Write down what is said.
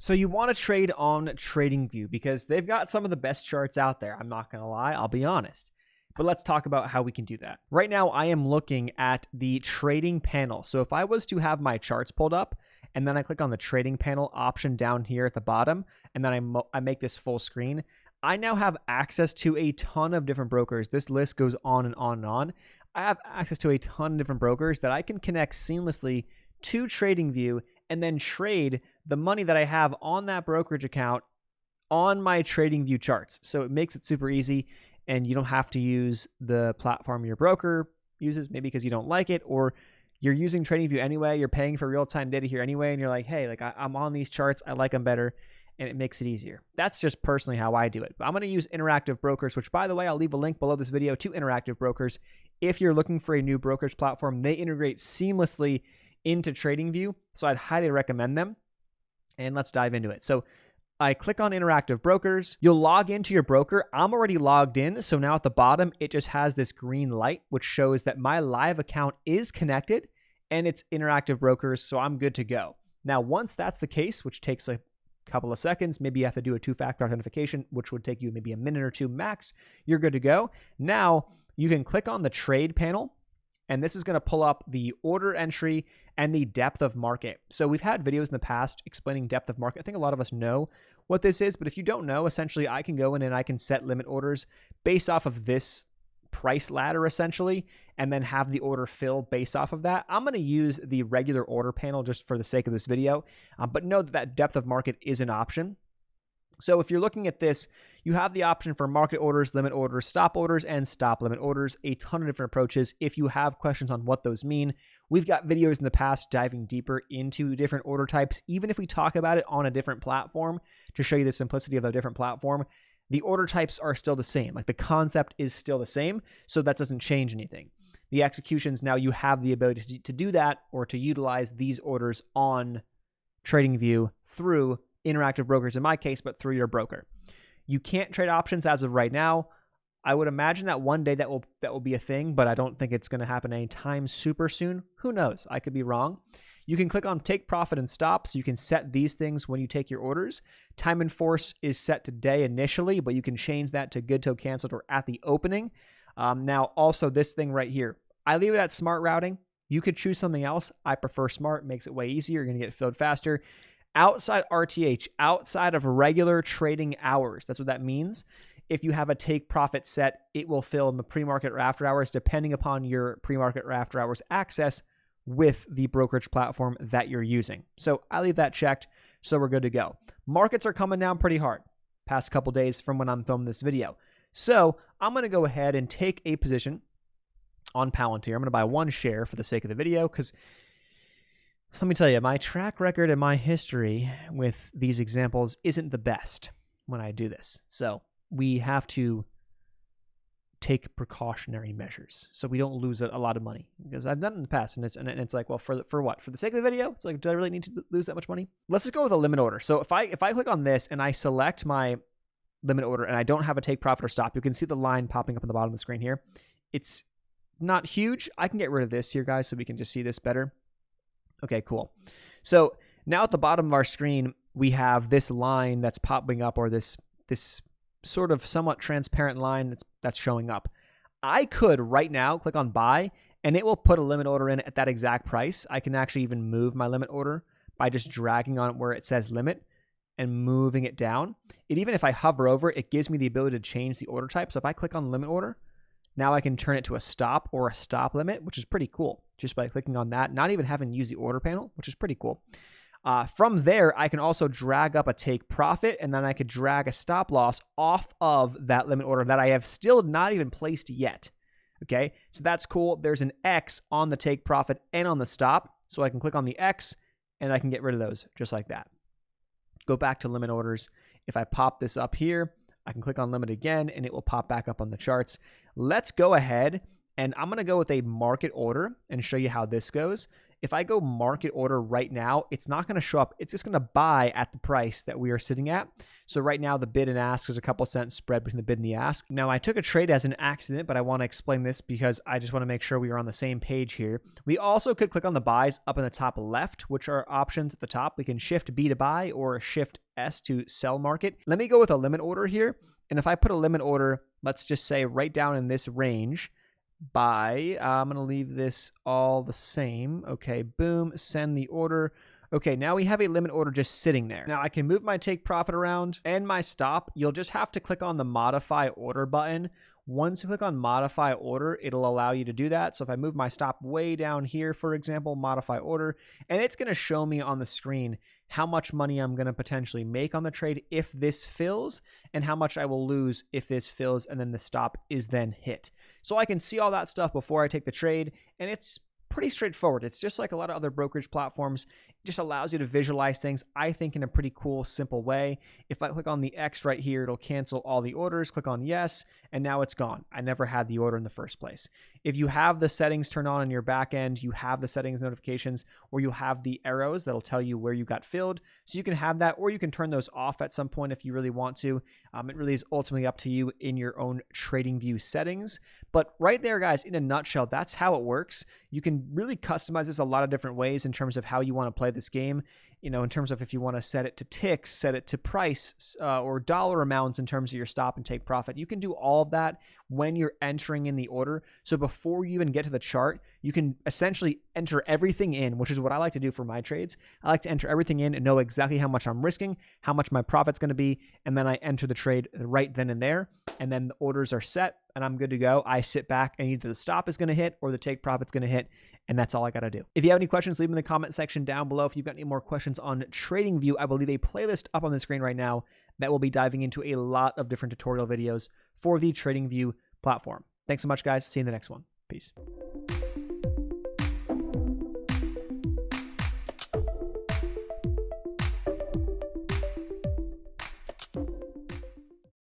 So you want to trade on TradingView because they've got some of the best charts out there. I'm not going to lie, I'll be honest. But let's talk about how we can do that. Right now, I am looking at the trading panel. So if I was to have my charts pulled up, and then I click on the trading panel option down here at the bottom, and then I make this full screen, I now have access to a ton of different brokers. This list goes on and on and on. I have access to a ton of different brokers that I can connect seamlessly to TradingView and then trade the money that I have on that brokerage account on my TradingView charts. So it makes it super easy, and you don't have to use the platform your broker uses, maybe because you don't like it, or you're using TradingView anyway, you're paying for real-time data here anyway, and you're like, hey, I'm on these charts, I like them better, and it makes it easier. That's just personally how I do it. But I'm going to use Interactive Brokers, which, by the way, I'll leave a link below this video to Interactive Brokers. If you're looking for a new brokerage platform, they integrate seamlessly into TradingView, so I'd highly recommend them. And let's dive into it. So I click on Interactive Brokers. You'll log into your broker. I'm already logged in, so now at the bottom, it just has this green light, which shows that my live account is connected, and it's Interactive Brokers, so I'm good to go. Now, once that's the case, which takes a couple of seconds, maybe you have to do a two-factor authentication, which would take you maybe a minute or two max, you're good to go. Now, you can click on the trade panel, and this is going to pull up the order entry and the depth of market. So we've had videos in the past explaining depth of market. I think a lot of us know what this is, but if you don't know, essentially I can go in and I can set limit orders based off of this price ladder essentially, and then have the order fill based off of that. I'm going to use the regular order panel just for the sake of this video, but know that depth of market is an option. So if you're looking at this, you have the option for market orders, limit orders, stop orders, and stop limit orders, a ton of different approaches. If you have questions on what those mean, we've got videos in the past diving deeper into different order types. Even if we talk about it on a different platform to show you the simplicity of a different platform, the order types are still the same. Like the concept is still the same, so that doesn't change anything. The executions, now you have the ability to do that or to utilize these orders on TradingView through Interactive Brokers in my case, but through your broker. You can't trade options as of right now. I would imagine that one day that will be a thing, but I don't think it's going to happen anytime super soon. Who knows? I could be wrong. You can click on take profit and stop, so you can set these things when you take your orders. Time in force is set today initially, but you can change that to good till canceled or at the opening. Now, also this thing right here, I leave it at smart routing. You could choose something else. I prefer smart, makes it way easier. You're going to get filled faster. Outside RTH, outside of regular trading hours, that's what that means. If you have a take profit set, it will fill in the pre-market or after hours, depending upon your pre-market or after hours access with the brokerage platform that you're using. So I leave that checked, so we're good to go. Markets are coming down pretty hard past couple days from when I'm filming this video. So I'm going to go ahead and take a position on Palantir. I'm going to buy one share for the sake of the video because let me tell you, my track record and my history with these examples isn't the best when I do this. So we have to take precautionary measures so we don't lose a lot of money, because I've done it in the past, and it's like, well, for what? For the sake of the video? It's like, do I really need to lose that much money? Let's just go with a limit order. So if I click on this and I select my limit order and I don't have a take profit or stop, you can see the line popping up on the bottom of the screen here. It's not huge. I can get rid of this here, guys, so we can just see this better. Okay, cool. So now at the bottom of our screen, we have this line that's popping up, or this sort of somewhat transparent line that's showing up. I could right now click on buy, and it will put a limit order in at that exact price. I can actually even move my limit order by just dragging on it where it says limit and moving it down. Even if I hover over it, it gives me the ability to change the order type. So if I click on limit order, now I can turn it to a stop or a stop limit, which is pretty cool, just by clicking on that, not even having to use the order panel, which is pretty cool. From there, I can also drag up a take profit, and then I could drag a stop loss off of that limit order that I have still not even placed yet. Okay, so that's cool. There's an X on the take profit and on the stop, so I can click on the X, and I can get rid of those just like that. Go back to limit orders. If I pop this up here, I can click on limit again, and it will pop back up on the charts. Let's go ahead, and I'm going to go with a market order and show you how this goes. if I go market order right now, it's not going to show up. It's just going to buy at the price that we are sitting at. So right now the bid and ask is a couple cents spread between the bid and the ask. Now I took a trade as an accident, but I want to explain this because I just want to make sure we are on the same page here. We also could click on the buys up in the top left, which are options at the top. We can shift B to buy or shift S to sell market. Let me go with a limit order here. And if I put a limit order, let's just say right down in this range, buy, I'm going to leave this all the same. Okay, boom, send the order. Okay, now we have a limit order just sitting there. Now I can move my take profit around and my stop. You'll just have to click on the modify order button. Once you click on modify order, it'll allow you to do that. So if I move my stop way down here, for example, modify order, and it's going to show me on the screen how much money I'm going to potentially make on the trade if this fills, and how much I will lose if this fills, and then the stop is then hit. So I can see all that stuff before I take the trade, and it's pretty straightforward. It's just like a lot of other brokerage platforms. It just allows you to visualize things, I think, in a pretty cool, simple way. If I click on the X right here, it'll cancel all the orders. Click on yes, and now it's gone. I never had the order in the first place. If you have the settings turned on in your back end, you have the settings notifications, or you have the arrows that'll tell you where you got filled. So you can have that, or you can turn those off at some point if you really want to. It really is ultimately up to you in your own TradingView settings. But right there, guys, in a nutshell, that's how it works. You can really customize this a lot of different ways in terms of how you want to play this game. You know, in terms of if you want to set it to ticks, set it to price, or dollar amounts in terms of your stop and take profit. You can do all of that when you're entering in the order. So before you even get to the chart, you can essentially enter everything in, which is what I like to do for my trades. I like to enter everything in and know exactly how much I'm risking, how much my profit's going to be, and then I enter the trade right then and there, and then the orders are set, and I'm good to go. I sit back, and either the stop is going to hit or the take profit's going to hit, and that's all I got to do. If you have any questions, leave them in the comment section down below. If you've got any more questions on TradingView, I will leave a playlist up on the screen right now that will be diving into a lot of different tutorial videos for the TradingView platform. Thanks so much, guys. See you in the next one. Peace.